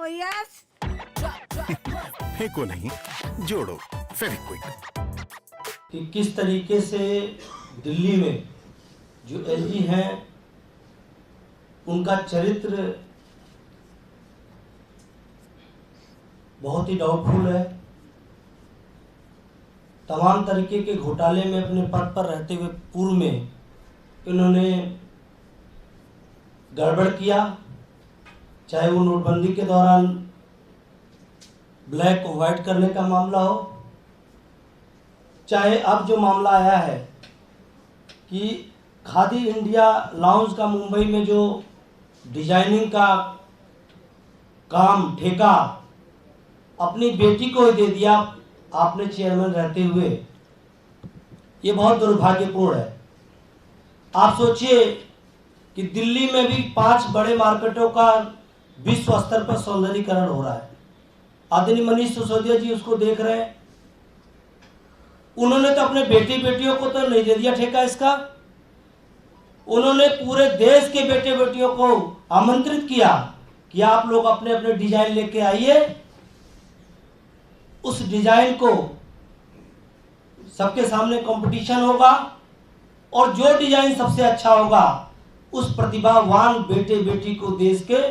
Oh yes. फेंको नहीं, जोड़ो फेविक्विक। कि किस तरीके से दिल्ली में जो एलजी हैं उनका चरित्र बहुत ही डाउटफुल है। तमाम तरीके के घोटाले में अपने पद पर रहते हुए पूर्व में इन्होंने गड़बड़ किया, चाहे वो नोटबंदी के दौरान ब्लैक को वाइट करने का मामला हो, चाहे अब जो मामला आया है कि खादी इंडिया लॉन्च का मुंबई में जो डिजाइनिंग का काम ठेका अपनी बेटी को ही दे दिया आपने चेयरमैन रहते हुए, ये बहुत दुर्भाग्यपूर्ण है। आप सोचिए कि दिल्ली में भी 5 बड़े मार्केटों का विश्व स्तर पर सौंदर्यीकरण हो रहा है। आदरणीय मनीष सिसोदिया जी उसको देख रहे हैं। उन्होंने तो अपने बेटियों को तो नहीं दे दिया ठेका इसका, उन्होंने पूरे देश के बेटे बेटियों को आमंत्रित किया कि आप लोग अपने अपने डिजाइन लेके आइए, उस डिजाइन को सबके सामने कंपटीशन होगा और जो डिजाइन सबसे अच्छा होगा उस प्रतिभावान बेटे बेटी को देश के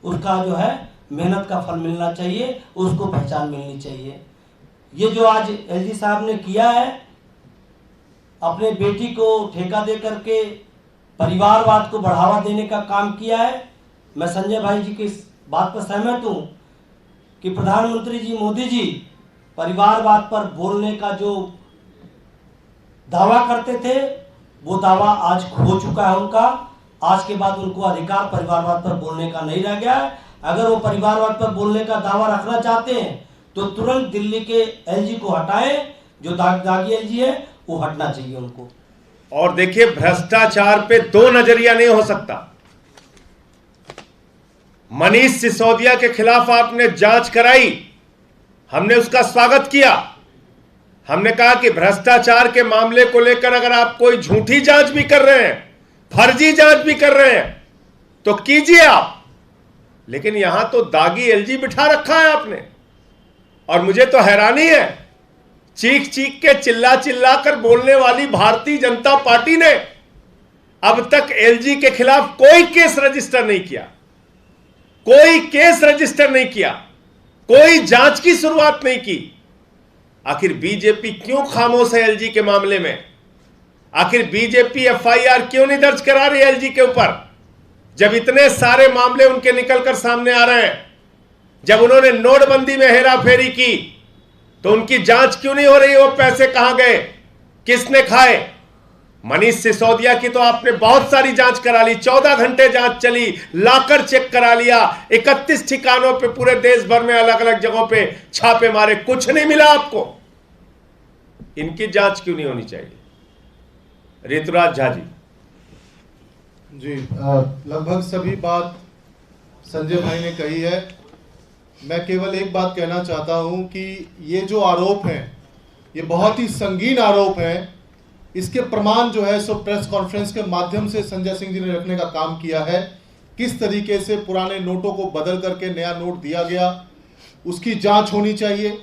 उसका जो है मेहनत का फल मिलना चाहिए, उसको पहचान मिलनी चाहिए। ये जो आज एलजी साहब ने किया है, अपने बेटी को ठेका दे करके परिवारवाद को बढ़ावा देने का काम किया है। मैं संजय भाई जी की इस बात पर सहमत हूँ कि प्रधानमंत्री जी मोदी जी परिवारवाद पर बोलने का जो दावा करते थे वो दावा आज खो चुका है उनका। आज के बाद उनको अधिकार परिवारवाद पर बोलने का नहीं रह गया है। अगर वो परिवारवाद पर बोलने का दावा रखना चाहते हैं तो तुरंत दिल्ली के एलजी को हटाएं, जो दागी एलजी है वो हटना चाहिए उनको। और देखिए, भ्रष्टाचार पे दो नजरिया नहीं हो सकता। मनीष सिसोदिया के खिलाफ आपने जांच कराई, हमने उसका स्वागत किया। हमने कहा कि भ्रष्टाचार के मामले को लेकर अगर आप कोई झूठी जांच भी कर रहे हैं, फर्जी जांच भी कर रहे हैं तो कीजिए आप, लेकिन यहां तो दागी एलजी बिठा रखा है आपने। और मुझे तो हैरानी है, चीख चीख के चिल्ला चिल्ला कर बोलने वाली भारतीय जनता पार्टी ने अब तक एलजी के खिलाफ कोई केस रजिस्टर नहीं किया, कोई केस रजिस्टर नहीं किया, कोई जांच की शुरुआत नहीं की। आखिर बीजेपी क्यों खामोश है एलजी के मामले में? आखिर बीजेपी एफआईआर क्यों नहीं दर्ज करा रही एलजी के ऊपर, जब इतने सारे मामले उनके निकलकर सामने आ रहे हैं? जब उन्होंने नोटबंदी में हेराफेरी की तो उनकी जांच क्यों नहीं हो रही? वो पैसे कहां गए, किसने खाए? मनीष सिसोदिया की तो आपने बहुत सारी जांच करा ली, 14 घंटे जांच चली, लाकर चेक करा लिया, 31 ठिकानों पे पूरे देश भर में अलग अलग जगहों पे छापे मारे, कुछ नहीं मिला आपको। इनकी जांच क्यों नहीं होनी चाहिए? ऋतुराज झा जी। लगभग सभी बात संजय भाई ने कही है। मैं केवल एक बात कहना चाहता हूं कि ये जो आरोप हैं ये बहुत ही संगीन आरोप हैं। इसके प्रमाण जो है सो प्रेस कॉन्फ्रेंस के माध्यम से संजय सिंह जी ने रखने का काम किया है। किस तरीके से पुराने नोटों को बदल करके नया नोट दिया गया, उसकी जांच होनी चाहिए।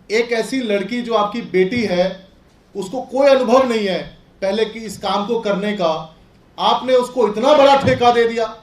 एक ऐसी लड़की जो आपकी बेटी है, उसको कोई अनुभव नहीं है पहले कि इस काम को करने का, आपने उसको इतना बड़ा ठेका दे दिया,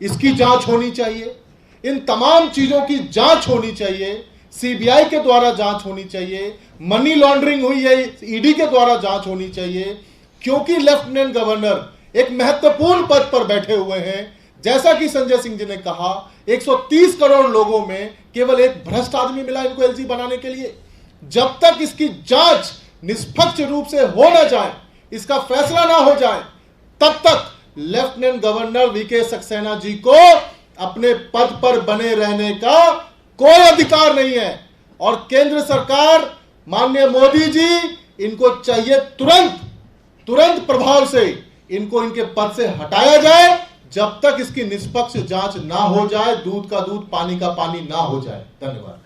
इसकी जांच होनी चाहिए। इन तमाम चीजों की जांच होनी चाहिए, सीबीआई के द्वारा जांच होनी चाहिए। मनी लॉन्ड्रिंग हुई है, ईडी के द्वारा जांच होनी चाहिए, क्योंकि लेफ्टिनेंट गवर्नर एक महत्वपूर्ण पद पर बैठे हुए हैं। जैसा कि संजय सिंह जी ने कहा, 130 करोड़ लोगों में केवल एक भ्रष्ट आदमी मिला इनको एलजी बनाने के लिए। जब तक इसकी जांच निष्पक्ष रूप से हो ना जाए, इसका फैसला ना हो जाए, तब तक lieutenant governor VK Saxena ji को अपने पद पर बने रहने का कोई अधिकार नहीं है। और केंद्र सरकार, माननीय मोदी जी, इनको चाहिए तुरंत प्रभाव से इनको इनके पद से हटाया जाए, जब तक इसकी निष्पक्ष जांच ना हो जाए, दूध का दूध पानी का पानी ना हो जाए। धन्यवाद।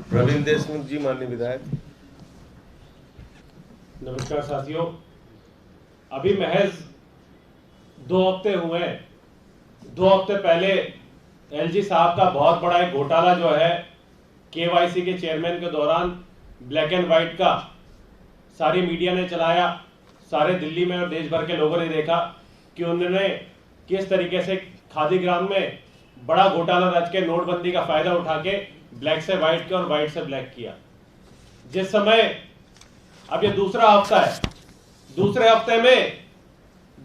प्रवीण देशमुख जी, माननीय विधायक। नमस्कार साथियों, अभी महज 2 हफ्ते हुए। 2 हफ्ते पहले एलजी साहब का बहुत बड़ा एक घोटाला जो है केवाईसी के चेयरमैन के दौरान ब्लैक एंड व्हाइट का सारी मीडिया ने चलाया, सारे दिल्ली में और देश भर के लोगों ने देखा कि उन्होंने किस तरीके से खादीग्राम में बड़ा घोटाला रच के नोटबंदी का फायदा उठा के ब्लैक से व्हाइट किया और व्हाइट से ब्लैक किया। जिस समय अब ये दूसरा हफ्ता है, दूसरे हफ्ते में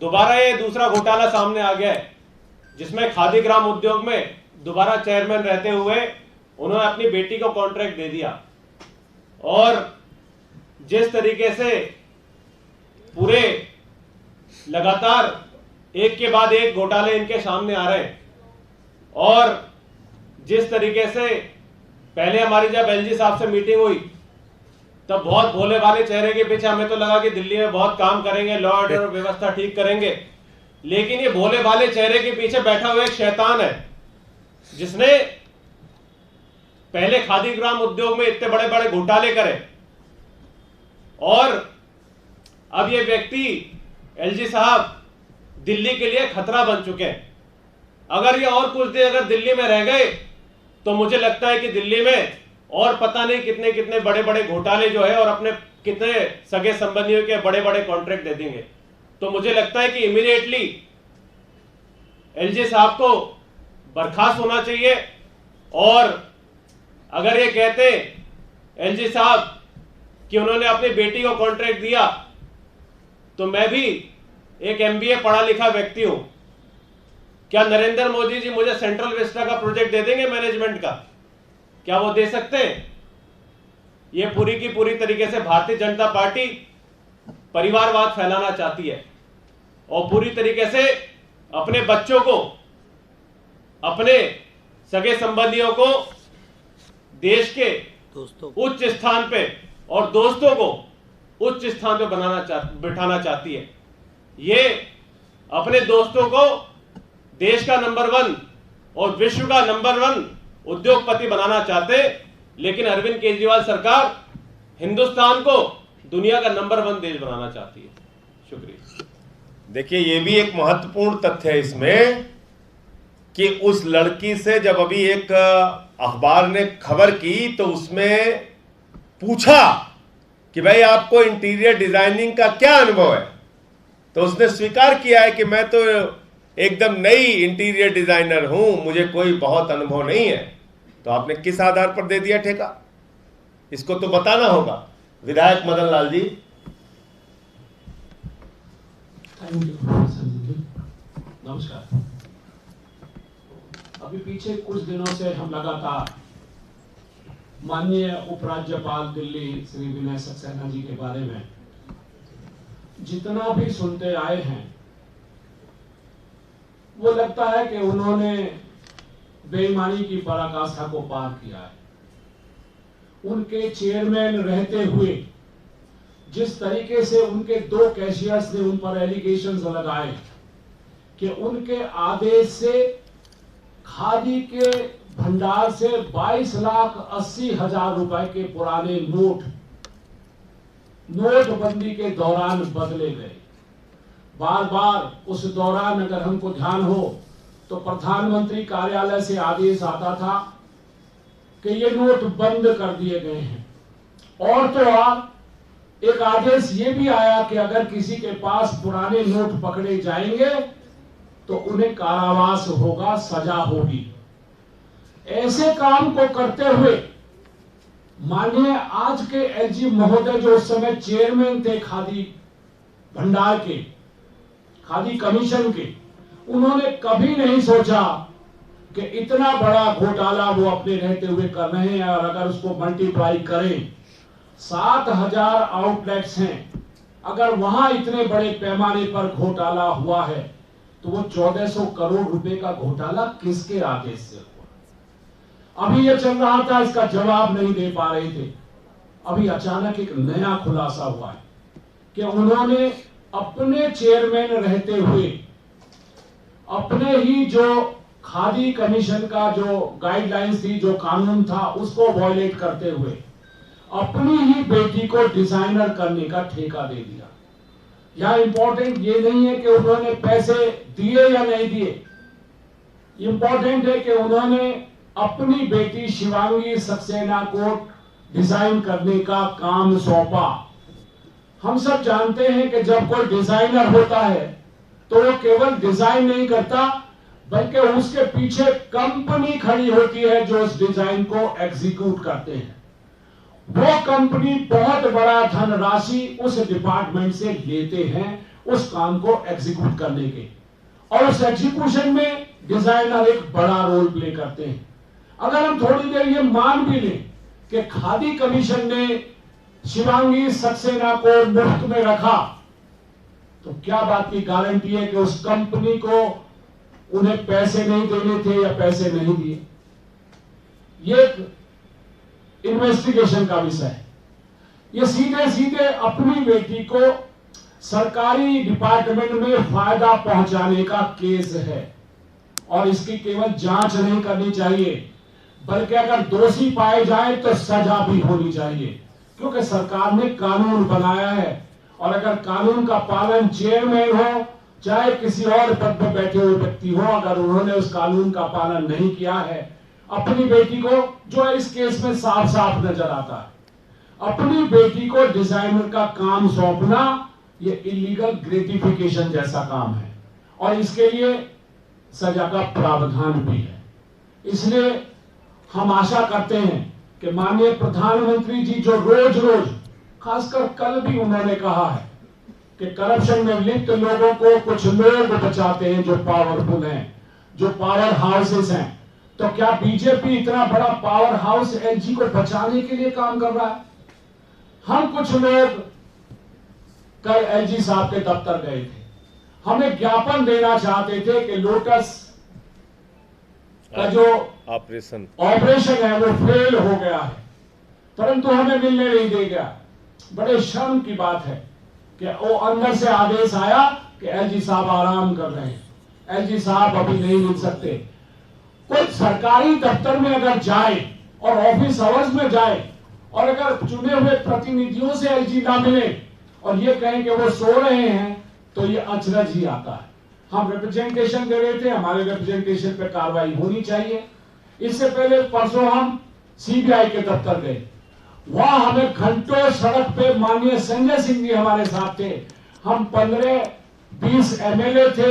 दोबारा ये दूसरा घोटाला सामने आ गया है जिसमें खादीग्राम उद्योग में दोबारा चेयरमैन रहते हुए उन्होंने अपनी बेटी को कॉन्ट्रैक्ट दे दिया। और जिस तरीके से पूरे लगातार एक के बाद एक घोटाले इनके सामने आ रहे हैं, और जिस तरीके से पहले हमारी जब एलजी साहब से मीटिंग हुई तब बहुत भोले भाले चेहरे के पीछे हमें तो लगा कि दिल्ली में बहुत काम करेंगे, लॉ ऑर्डर और व्यवस्था ठीक करेंगे, लेकिन ये भोले भाले चेहरे के पीछे बैठा हुआ एक शैतान है जिसने पहले खादीग्राम उद्योग में इतने बड़े बड़े घोटाले करे और अब ये व्यक्ति एलजी साहब दिल्ली के लिए खतरा बन चुके हैं। अगर ये और कुछ दिन अगर दिल्ली में रह गए तो मुझे लगता है कि दिल्ली में और पता नहीं कितने कितने बड़े बड़े घोटाले जो है और अपने कितने सगे संबंधियों के बड़े बड़े कॉन्ट्रैक्ट दे देंगे। तो मुझे लगता है कि इमीडिएटली एलजी साहब को बर्खास्त होना चाहिए। और अगर ये कहते एलजी साहब कि उन्होंने अपनी बेटी को कॉन्ट्रैक्ट दिया, तो मैं भी एक एमबीए पढ़ा लिखा व्यक्ति हूं। क्या नरेंद्र मोदी जी मुझे सेंट्रल विस्टा का प्रोजेक्ट दे देंगे मैनेजमेंट का? क्या वो दे सकते हैं? ये पूरी की पूरी तरीके से भारतीय जनता पार्टी परिवारवाद फैलाना चाहती है और पूरी तरीके से अपने बच्चों को, अपने सगे संबंधियों को देश के उच्च स्थान पे और दोस्तों को उच्च स्थान पे बिठाना चाहती है। ये अपने दोस्तों को देश का नंबर 1 और विश्व का नंबर 1 उद्योगपति बनाना चाहते, लेकिन अरविंद केजरीवाल सरकार हिंदुस्तान को दुनिया का नंबर 1 देश बनाना चाहती है। शुक्रिया। देखिए, ये भी एक महत्वपूर्ण तथ्य है इसमें कि उस लड़की से जब अभी एक अखबार ने खबर की तो उसमें पूछा कि भाई आपको इंटीरियर डिजाइनिंग का क्या अनुभव है, तो उसने स्वीकार किया है कि मैं तो एकदम नई इंटीरियर डिजाइनर हूं, मुझे कोई बहुत अनुभव नहीं है। तो आपने किस आधार पर दे दिया ठेका? इसको तो बताना होगा। विधायक मदन लाल जी। Thank you. नमस्कार। अभी पीछे कुछ दिनों से हम लगातार माननीय उपराज्यपाल दिल्ली श्री विनय सक्सेना जी के बारे में जितना भी सुनते आए हैं, वो लगता है कि उन्होंने बेईमानी की पराकाष्ठा को पार किया है। उनके चेयरमैन रहते हुए जिस तरीके से उनके 2 कैशियर्स ने उन पर एलिगेशंस लगाए कि उनके आदेश से खादी के भंडार से 22,80,000 रुपए के पुराने नोटबंदी के दौरान बदले गए। बार बार उस दौरान अगर हमको ध्यान हो तो प्रधानमंत्री कार्यालय से आदेश आता था कि ये नोट बंद कर दिए गए हैं, और तो और एक आदेश ये भी आया कि अगर किसी के पास पुराने नोट पकड़े जाएंगे तो उन्हें कारावास होगा, सजा होगी। ऐसे काम को करते हुए माननीय आज के एलजी महोदय जो उस समय चेयरमैन थे खादी भंडार के, खादी कमीशन के, उन्होंने कभी नहीं सोचा कि इतना बड़ा घोटाला वो अपने रहते हुए कर रहे हैं। और अगर उसको मल्टीप्लाई करें, 7,000 आउटलेट्स हैं, अगर वहां इतने बड़े पैमाने पर घोटाला हुआ है तो वो 1400 करोड़ रुपए का घोटाला किसके आदेश से हुआ? अभी ये चल रहा था, इसका जवाब नहीं दे पा रहे थे। अभी अचानक एक नया खुलासा हुआ है कि उन्होंने अपने चेयरमैन रहते हुए अपने ही जो खादी कमीशन का जो गाइडलाइंस थी, जो कानून था, उसको वायलेट करते हुए अपनी ही बेटी को डिजाइनर करने का ठेका दे दिया। यह इंपॉर्टेंट ये नहीं है कि उन्होंने पैसे दिए या नहीं दिए, इंपॉर्टेंट है कि उन्होंने अपनी बेटी शिवांगी सक्सेना को डिजाइन करने का काम सौंपा। हम सब जानते हैं कि जब कोई डिजाइनर होता है तो वो केवल डिजाइन नहीं करता, बल्कि उसके पीछे कंपनी खड़ी होती है जो उस डिजाइन को एग्जीक्यूट करते हैं। वो कंपनी बहुत बड़ा धनराशि उस डिपार्टमेंट से लेते हैं उस काम को एग्जीक्यूट करने के, और उस एग्जीक्यूशन में डिजाइनर एक बड़ा रोल प्ले करते हैं। अगर हम थोड़ी देर ये मान भी लें कि खादी कमीशन ने शिवांगी सक्सेना को मुफ्त में रखा, तो क्या बात की गारंटी है कि उस कंपनी को उन्हें पैसे नहीं देने थे या पैसे नहीं दिए? ये एक इन्वेस्टिगेशन का विषय है। ये सीधे सीधे अपनी बेटी को सरकारी डिपार्टमेंट में फायदा पहुंचाने का केस है, और इसकी केवल जांच नहीं करनी चाहिए, बल्कि अगर दोषी पाए जाए तो सजा भी होनी चाहिए, क्योंकि सरकार ने कानून बनाया है। और अगर कानून का पालन चेयरमैन हो चाहे किसी और पद पर बैठे हुए व्यक्ति हो, अगर उन्होंने उस कानून का पालन नहीं किया है, अपनी बेटी को, जो इस केस में साफ साफ नजर आता है, अपनी बेटी को डिजाइनर का काम सौंपना, ये इलीगल ग्रेटिफिकेशन जैसा काम है, और इसके लिए सजा का प्रावधान भी है। इसलिए हम आशा करते हैं कि माननीय प्रधानमंत्री जी जो रोज रोज, खासकर कल भी उन्होंने कहा है कि करप्शन में लिप्त लोगों को कुछ लोग बचाते हैं जो पावरफुल हैं, जो पावर हाउसेस हैं, तो क्या बीजेपी इतना बड़ा पावर हाउस एलजी को बचाने के लिए काम कर रहा है? हम कुछ लोग कल एलजी साहब के दफ्तर गए थे, हमें ज्ञापन देना चाहते थे कि लोटस का जो ऑपरेशन है वो फेल हो गया है, परंतु हमें मिलने नहीं दे गया। बड़े शर्म की बात है कि वो अंदर से आदेश आया कि एलजी साहब आराम कर रहे हैं, एलजी साहब अभी नहीं मिल सकते। कोई सरकारी दफ्तर में अगर जाए और ऑफिस आवर्स में जाए और अगर चुने हुए प्रतिनिधियों से एलजी ना मिले और ये कहें कि वो सो रहे हैं, तो ये अचरज ही आता है। हम रिप्रेजेंटेशन दे रहे थे, हमारे रिप्रेजेंटेशन पे कार्रवाई होनी चाहिए। इससे पहले परसों हम सीबीआई के दफ्तर गए, वहां हमें घंटों सड़क पे, माननीय संजय सिंह जी हमारे साथ थे, हम 15-20 एमएलए थे,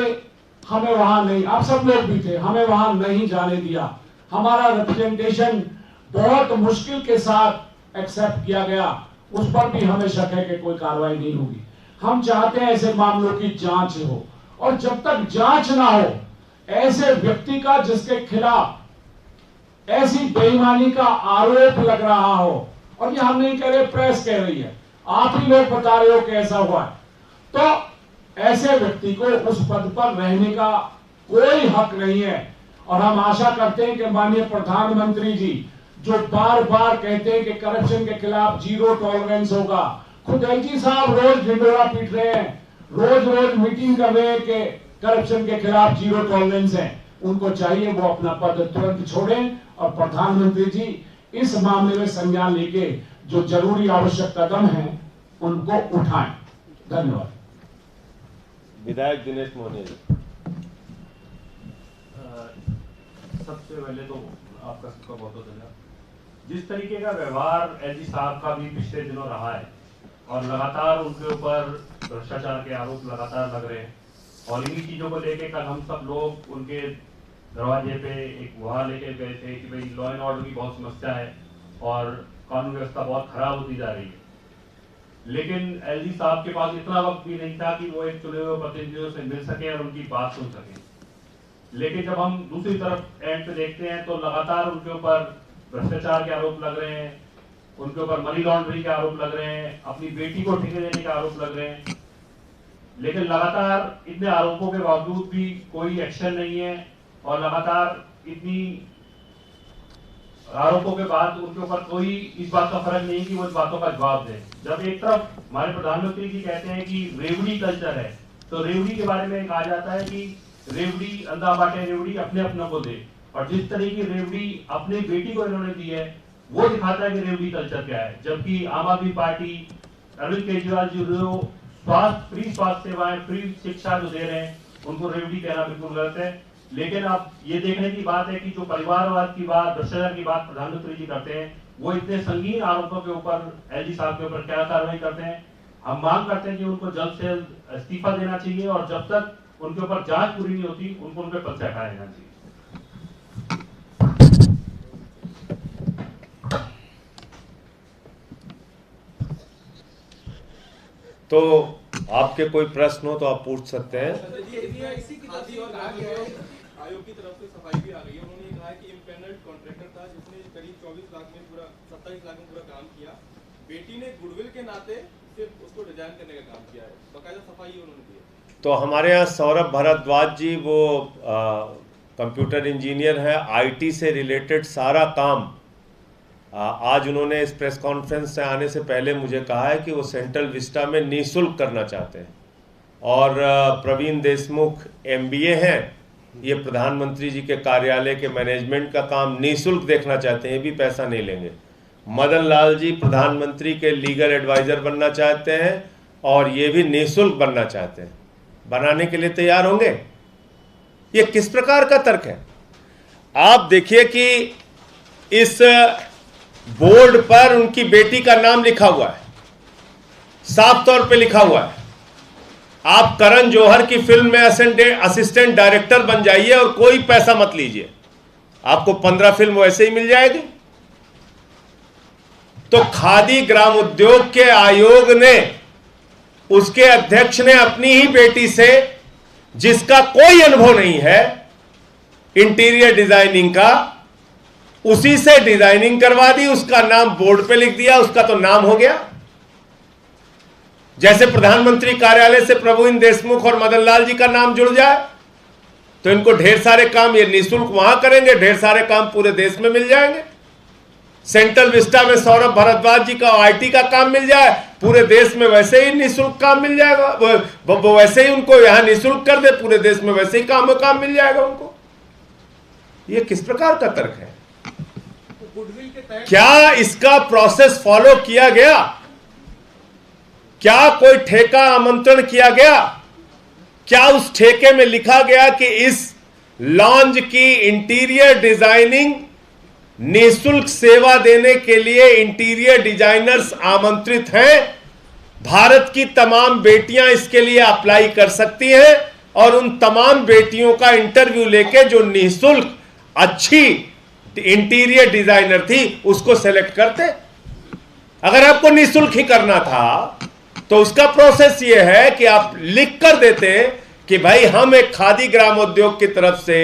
हमें वहां नहीं, आप सब लोग भी थे, हमें वहां नहीं जाने दिया। हमारा रिप्रेजेंटेशन बहुत मुश्किल के साथ एक्सेप्ट किया गया, उस पर भी हमें शक है कि कोई कार्रवाई नहीं होगी। हम चाहते हैं ऐसे मामलों की जांच हो, और जब तक जांच ना हो, ऐसे व्यक्ति का जिसके खिलाफ ऐसी बेईमानी का आरोप लग रहा हो, और ये हम नहीं कह रहे, प्रेस कह रही है, आप ही लोग बता रहे हो कि ऐसा हुआ है, तो ऐसे व्यक्ति को उस पद पर रहने का कोई हक नहीं है। और हम आशा करते हैं कि माननीय प्रधानमंत्री जी जो बार बार कहते हैं कि करप्शन के खिलाफ जीरो टॉलरेंस होगा, खुद एलजी साहब रोज ढिंडोरा पीट रहे हैं, रोज रोज मीटिंग कर रहे हैं कि करप्शन के खिलाफ जीरो टॉलरेंस है। उनको चाहिए वो अपना पद तुरंत छोड़ें और प्रधानमंत्री जी इस मामले में संज्ञान लेके जो जरूरी आवश्यक कदम है उनको उठाएं। धन्यवाद। विधायक दिनेश मोहनिया जी। सबसे पहले तो आपका सबका बहुत बहुत धन्यवाद। जिस तरीके का व्यवहार एलजी साहब का भी पिछले दिनों रहा है, और लगातार उनके ऊपर भ्रष्टाचार के आरोप लगातार लग रहे हैं, और इन्हीं चीजों को लेके कल हम सब लोग उनके दरवाजे पे एक गुहार लेके गए थे कि भाई लॉ एंड ऑर्डर की बहुत समस्या है और कानून व्यवस्था बहुत खराब होती जा रही है। लेकिन एलजी साहब के पास इतना वक्त भी नहीं था कि वो एक चुने हुए प्रतिनिधियों से मिल सके और उनकी बात सुन सके। लेकिन जब हम दूसरी तरफ एंड पे देखते हैं तो लगातार उनके ऊपर भ्रष्टाचार के आरोप लग रहे हैं, उनके ऊपर मनी लॉन्ड्रिंग के आरोप लग रहे हैं, अपनी बेटी को ठेके देने के आरोप लग रहे हैं। लेकिन लगातार इतने आरोपों के बावजूद भी कोई एक्शन नहीं है, और लगातार इतनी आरोपों के बाद उनके ऊपर कोई इस बात का फर्क नहीं कि वो इस बातों का जवाब दे। जब एक तरफ हमारे प्रधानमंत्री जी कहते हैं कि रेवड़ी कल्चर है, तो रेवड़ी के बारे में कहा जाता है कि रेवड़ी अंधा बांटे रेवड़ी अपने अपनों को दे, और जिस तरह की रेवड़ी अपनी बेटी को इन्होंने दी है वो दिखाता है कि रेवड़ी कल्चर क्या है। जबकि आम आदमी पार्टी, अरविंद केजरीवाल जी जो फ्री स्वास्थ्य सेवाएं, फ्री शिक्षा जो दे रहे हैं, उनको रेवड़ी कहना बिल्कुल गलत है। लेकिन अब ये देखने की बात है कि जो परिवारवाद की बात, भ्रष्टाचार की बात प्रधानमंत्री जी करते हैं, वो इतने संगीन आरोपों के ऊपर एलजी साहब के ऊपर क्या कार्रवाई करते हैं। हम मांग करते हैं कि उनको जल्द से जल्द इस्तीफा देना चाहिए और जब तक उनके ऊपर जांच पूरी नहीं होती उनको उनके पद से हटाया जाना चाहिए। तो आपके कोई प्रश्न हो तो आप पूछ सकते हैं। आयोग की तरफ से सफाई भी आ गई है। उन्होंने कहा कि इम्पेनल्ड कॉन्ट्रैक्टर था जिसने करीब 27 लाख में पूरा काम किया। बेटी ने गुडविल के नाते सिर्फ उसको डिजाइन करने का काम किया है, बाकायदा सफाई उन्होंने दी है। तो हमारे यहाँ सौरभ भारद्वाज जी वो कंप्यूटर इंजीनियर है, आईटी से रिलेटेड सारा काम आज उन्होंने इस प्रेस कॉन्फ्रेंस से आने से पहले मुझे कहा है कि वो सेंट्रल विस्टा में निःशुल्क करना चाहते हैं। और प्रवीण देशमुख एमबीए हैं, ये प्रधानमंत्री जी के कार्यालय के मैनेजमेंट का काम निःशुल्क देखना चाहते हैं, ये भी पैसा नहीं लेंगे। मदन लाल जी प्रधानमंत्री के लीगल एडवाइजर बनना चाहते हैं और ये भी निःशुल्क बनना चाहते हैं, बनाने के लिए तैयार होंगे। ये किस प्रकार का तर्क है? आप देखिए कि इस बोर्ड पर उनकी बेटी का नाम लिखा हुआ है, साफ तौर पे लिखा हुआ है। आप करण जौहर की फिल्म में असिस्टेंट डायरेक्टर बन जाइए और कोई पैसा मत लीजिए, आपको 15 फिल्म वैसे ही मिल जाएगी। तो खादी ग्राम उद्योग के आयोग ने, उसके अध्यक्ष ने अपनी ही बेटी से, जिसका कोई अनुभव नहीं है इंटीरियर डिजाइनिंग का, उसी से डिजाइनिंग करवा दी, उसका नाम बोर्ड पे लिख दिया, उसका तो नाम हो गया। जैसे प्रधानमंत्री कार्यालय से प्रवीण देशमुख और मदन लाल जी का नाम जुड़ जाए तो इनको ढेर सारे काम ये निःशुल्क वहां करेंगे, ढेर सारे काम पूरे देश में मिल जाएंगे। सेंट्रल विस्टा में सौरभ भारद्वाज जी का आईटी का काम मिल जाए, पूरे देश में वैसे ही निःशुल्क काम मिल जाएगा। वो वैसे ही उनको यहां निःशुल्क कर दे, पूरे देश में वैसे ही काम मिल जाएगा उनको। ये किस प्रकार का तर्क है? क्या इसका प्रोसेस फॉलो किया गया? क्या कोई ठेका आमंत्रण किया गया? क्या उस ठेके में लिखा गया कि इस लॉन्ज की इंटीरियर डिजाइनिंग निःशुल्क सेवा देने के लिए इंटीरियर डिजाइनर्स आमंत्रित हैं, भारत की तमाम बेटियां इसके लिए अप्लाई कर सकती हैं और उन तमाम बेटियों का इंटरव्यू लेके जो निःशुल्क अच्छी इंटीरियर डिजाइनर थी उसको सेलेक्ट करते। अगर आपको निःशुल्क ही करना था तो उसका प्रोसेस यह है कि आप लिख कर देते कि भाई हम एक खादी ग्राम उद्योग की तरफ से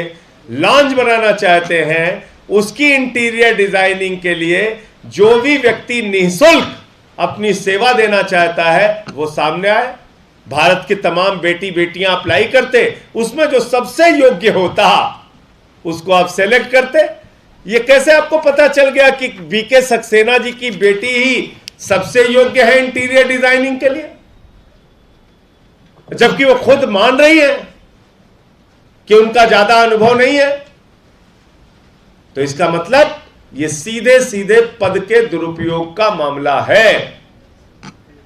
लॉन्च बनाना चाहते हैं, उसकी इंटीरियर डिजाइनिंग के लिए जो भी व्यक्ति निःशुल्क अपनी सेवा देना चाहता है वो सामने आए। भारत की तमाम बेटियां अप्लाई करते, उसमें जो सबसे योग्य होता उसको आप सेलेक्ट करते। ये कैसे आपको पता चल गया कि वीके सक्सेना जी की बेटी ही सबसे योग्य है इंटीरियर डिजाइनिंग के लिए, जबकि वो खुद मान रही है कि उनका ज्यादा अनुभव नहीं है? तो इसका मतलब ये सीधे सीधे पद के दुरुपयोग का मामला है।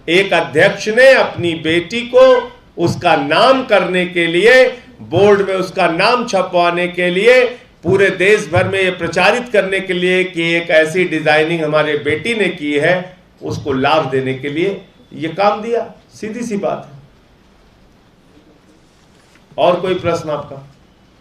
एक अध्यक्ष ने अपनी बेटी को उसका नाम करने के लिए, बोर्ड में उसका नाम छपवाने के लिए, पूरे देश भर में यह प्रचारित करने के लिए कि एक ऐसी डिजाइनिंग हमारे बेटी ने की है, उसको लाभ देने के लिए यह काम दिया। सीधी सी बात है। और कोई प्रश्न आपका?